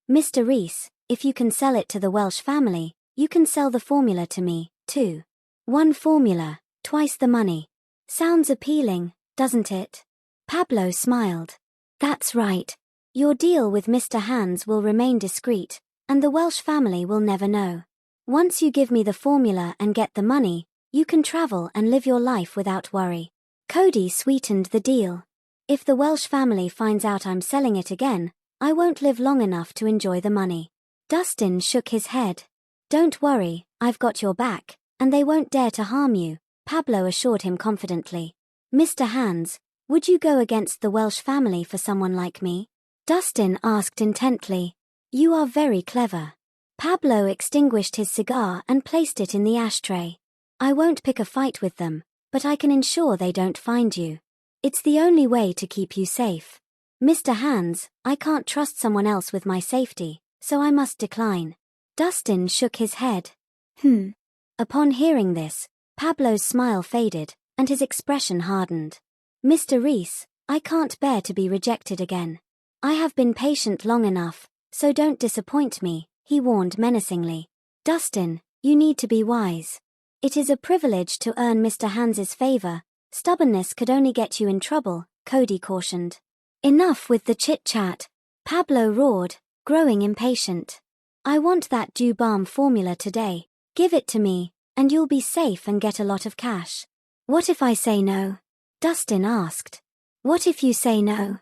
Mr. Reese, if you can sell it to the Welsh family, you can sell the formula to me, too. One formula, twice the money. Sounds appealing, doesn't it? Pablo smiled. That's right. Your deal with Mr. Hands will remain discreet, and the Welsh family will never know. Once you give me the formula and get the money, you can travel and live your life without worry. Cody sweetened the deal. If the Welsh family finds out I'm selling it again, I won't live long enough to enjoy the money. Dustin shook his head. Don't worry, I've got your back, and they won't dare to harm you, Pablo assured him confidently. Mr. Hands, would you go against the Welsh family for someone like me? Dustin asked intently. You are very clever. Pablo extinguished his cigar and placed it in the ashtray. I won't pick a fight with them, but I can ensure they don't find you. It's the only way to keep you safe. Mr. Hands, I can't trust someone else with my safety, so I must decline. Dustin shook his head. Upon hearing this, Pablo's smile faded, and his expression hardened. Mr. Reese, I can't bear to be rejected again. I have been patient long enough, so don't disappoint me, he warned menacingly. Dustin, you need to be wise. It is a privilege to earn Mr. Hands's favor. Stubbornness could only get you in trouble, Cody cautioned. Enough with the chit-chat, Pablo roared, growing impatient. I want that Dew Balm formula today. Give it to me, and you'll be safe and get a lot of cash. What if I say no? Dustin asked. What if you say no?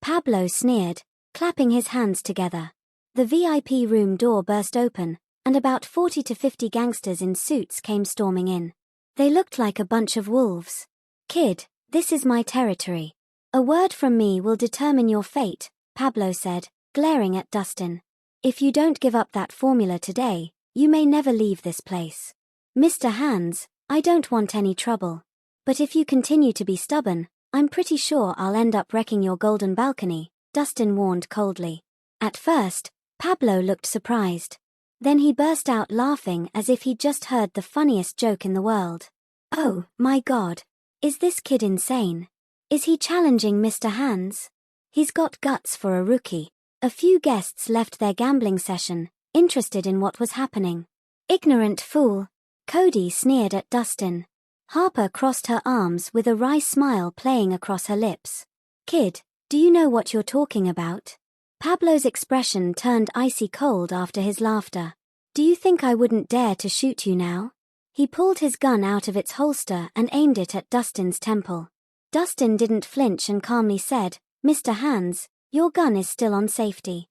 Pablo sneered, clapping his hands together. The VIP room door burst open, and about 40 to 50 gangsters in suits came storming in. They looked like a bunch of wolves. Kid, this is my territory. A word from me will determine your fate, Pablo said, glaring at Dustin. If you don't give up that formula today, you may never leave this place. Mr. Hands, I don't want any trouble. But if you continue to be stubborn, I'm pretty sure I'll end up wrecking your golden balcony, Dustin warned coldly. At first, Pablo looked surprised. Then he burst out laughing as if he'd just heard the funniest joke in the world. Oh, my God. Is this kid insane? Is he challenging Mr. Hands? He's got guts for a rookie. A few guests left their gambling session, interested in what was happening. Ignorant fool. Cody sneered at Dustin. Harper crossed her arms with a wry smile playing across her lips. Kid, do you know what you're talking about? Pablo's expression turned icy cold after his laughter. Do you think I wouldn't dare to shoot you now? He pulled his gun out of its holster and aimed it at Dustin's temple. Dustin didn't flinch and calmly said, Mr. Hands, your gun is still on safety.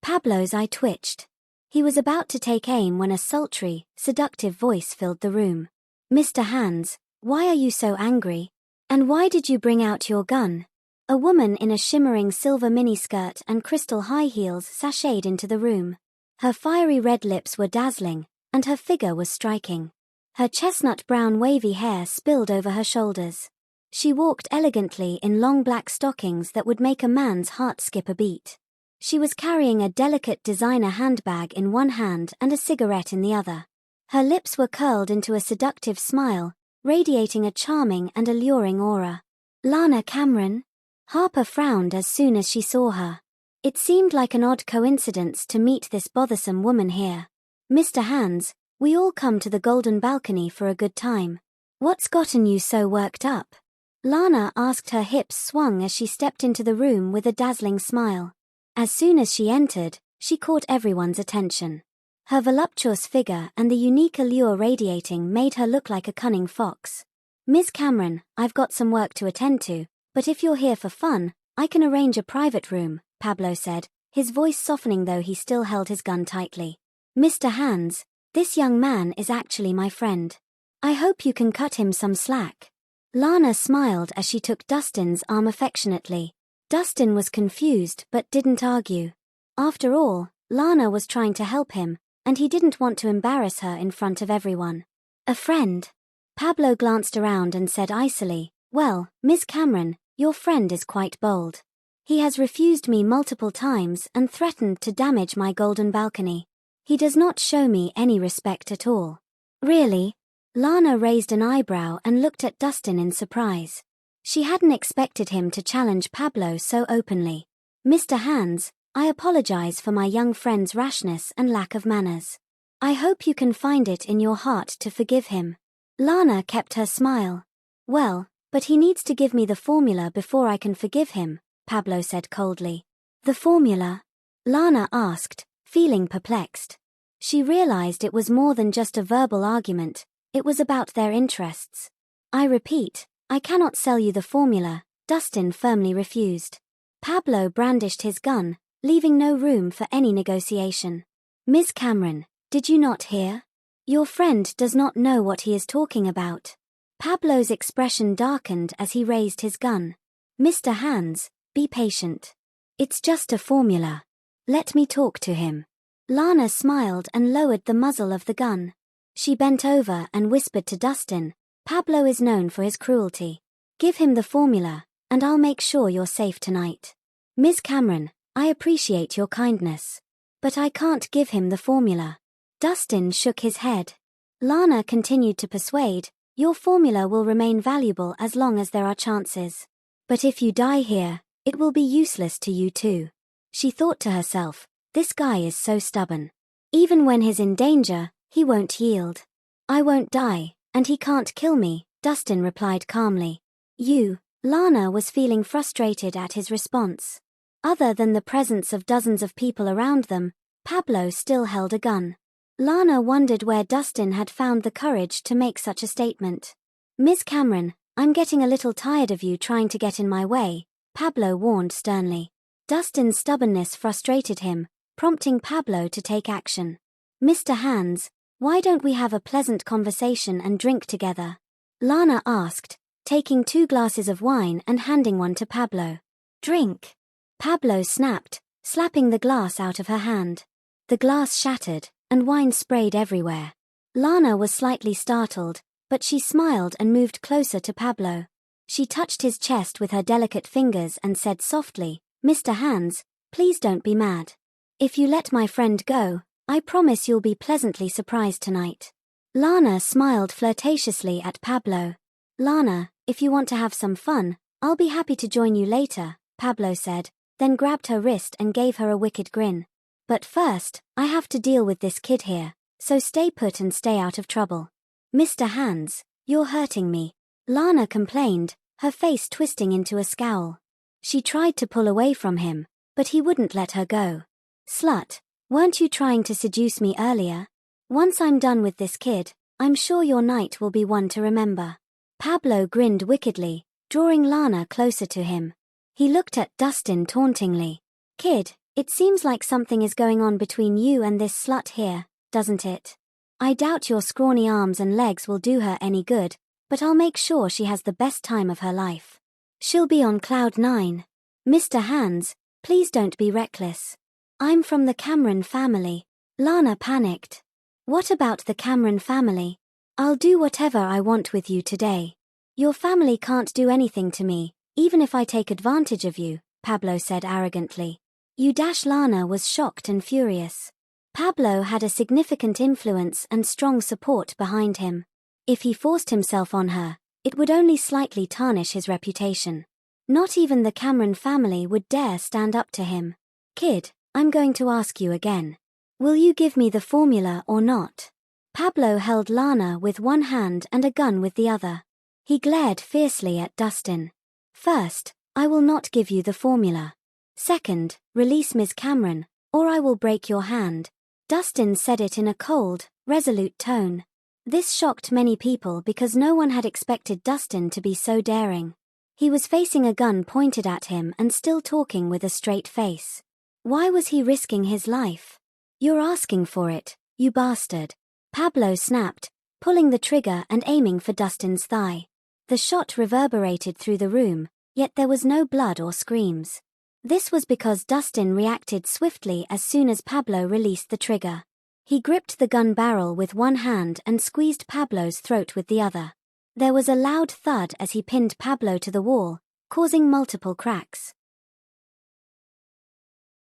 Pablo's eye twitched. He was about to take aim when a sultry, seductive voice filled the room. Mr. Hands, why are you so angry? And why did you bring out your gun? A woman in a shimmering silver miniskirt and crystal high heels sashayed into the room. Her fiery red lips were dazzling, and her figure was striking. Her chestnut brown wavy hair spilled over her shoulders. She walked elegantly in long black stockings that would make a man's heart skip a beat. She was carrying a delicate designer handbag in one hand and a cigarette in the other. Her lips were curled into a seductive smile, radiating a charming and alluring aura. Lana Cameron? Harper frowned as soon as she saw her. It seemed like an odd coincidence to meet this bothersome woman here. Mr. Hands, we all come to the Golden Balcony for a good time. What's gotten you so worked up? Lana asked. Her hips swung as she stepped into the room with a dazzling smile. As soon as she entered, she caught everyone's attention. Her voluptuous figure and the unique allure radiating made her look like a cunning fox. Ms. Cameron, I've got some work to attend to, but if you're here for fun, I can arrange a private room, Pablo said, his voice softening though he still held his gun tightly. Mr. Hands, this young man is actually my friend. I hope you can cut him some slack. Lana smiled as she took Dustin's arm affectionately. Dustin was confused but didn't argue. After all, Lana was trying to help him, and he didn't want to embarrass her in front of everyone. A friend. Pablo glanced around and said icily, Well, Ms. Cameron, your friend is quite bold. He has refused me multiple times and threatened to damage my golden balcony. He does not show me any respect at all. Really? Lana raised an eyebrow and looked at Dustin in surprise. She hadn't expected him to challenge Pablo so openly. Mr. Hands, I apologize for my young friend's rashness and lack of manners. I hope you can find it in your heart to forgive him. Lana kept her smile. Well, but he needs to give me the formula before I can forgive him, Pablo said coldly. The formula? Lana asked, feeling perplexed. She realized it was more than just a verbal argument, it was about their interests. I repeat, I cannot sell you the formula, Dustin firmly refused. Pablo brandished his gun, leaving no room for any negotiation. Ms. Cameron, did you not hear? Your friend does not know what he is talking about. Pablo's expression darkened as he raised his gun. Mr. Hands, be patient. It's just a formula. Let me talk to him. Lana smiled and lowered the muzzle of the gun. She bent over and whispered to Dustin, Pablo is known for his cruelty. Give him the formula, and I'll make sure you're safe tonight. Ms. Cameron, I appreciate your kindness. But I can't give him the formula. Dustin shook his head. Lana continued to persuade, your formula will remain valuable as long as there are chances. But if you die here, it will be useless to you too. She thought to herself, this guy is so stubborn. Even when he's in danger, he won't yield. I won't die, and he can't kill me, Dustin replied calmly. Lana was feeling frustrated at his response. Other than the presence of dozens of people around them, Pablo still held a gun. Lana wondered where Dustin had found the courage to make such a statement. Ms. Cameron, I'm getting a little tired of you trying to get in my way, Pablo warned sternly. Dustin's stubbornness frustrated him, prompting Pablo to take action. Mr. Hands, why don't we have a pleasant conversation and drink together? Lana asked, taking 2 glasses of wine and handing one to Pablo. Drink. Pablo snapped, slapping the glass out of her hand. The glass shattered, and wine sprayed everywhere. Lana was slightly startled, but she smiled and moved closer to Pablo. She touched his chest with her delicate fingers and said softly, Mr. Hands, please don't be mad. If you let my friend go, I promise you'll be pleasantly surprised tonight. Lana smiled flirtatiously at Pablo. Lana, if you want to have some fun, I'll be happy to join you later, Pablo said, then grabbed her wrist and gave her a wicked grin. But first, I have to deal with this kid here, so stay put and stay out of trouble. Mr. Hands, you're hurting me, Lana complained, her face twisting into a scowl. She tried to pull away from him, but he wouldn't let her go. Slut, weren't you trying to seduce me earlier? Once I'm done with this kid, I'm sure your night will be one to remember. Pablo grinned wickedly, drawing Lana closer to him. He looked at Dustin tauntingly. Kid, it seems like something is going on between you and this slut here, doesn't it? I doubt your scrawny arms and legs will do her any good, but I'll make sure she has the best time of her life. She'll be on cloud 9. Mr. Hands, please don't be reckless. I'm from the Cameron family. Lana panicked. What about the Cameron family? I'll do whatever I want with you today. Your family can't do anything to me, even if I take advantage of you, Pablo said arrogantly. Lana was shocked and furious. Pablo had a significant influence and strong support behind him. If he forced himself on her, it would only slightly tarnish his reputation. Not even the Cameron family would dare stand up to him. Kid, I'm going to ask you again. Will you give me the formula or not? Pablo held Lana with one hand and a gun with the other. He glared fiercely at Dustin. First, I will not give you the formula. Second, release Ms. Cameron, or I will break your hand. Dustin said it in a cold, resolute tone. This shocked many people because no one had expected Dustin to be so daring. He was facing a gun pointed at him and still talking with a straight face. Why was he risking his life? You're asking for it, you bastard. Pablo snapped, pulling the trigger and aiming for Dustin's thigh. The shot reverberated through the room, yet there was no blood or screams. This was because Dustin reacted swiftly as soon as Pablo released the trigger. He gripped the gun barrel with one hand and squeezed Pablo's throat with the other. There was a loud thud as he pinned Pablo to the wall, causing multiple cracks.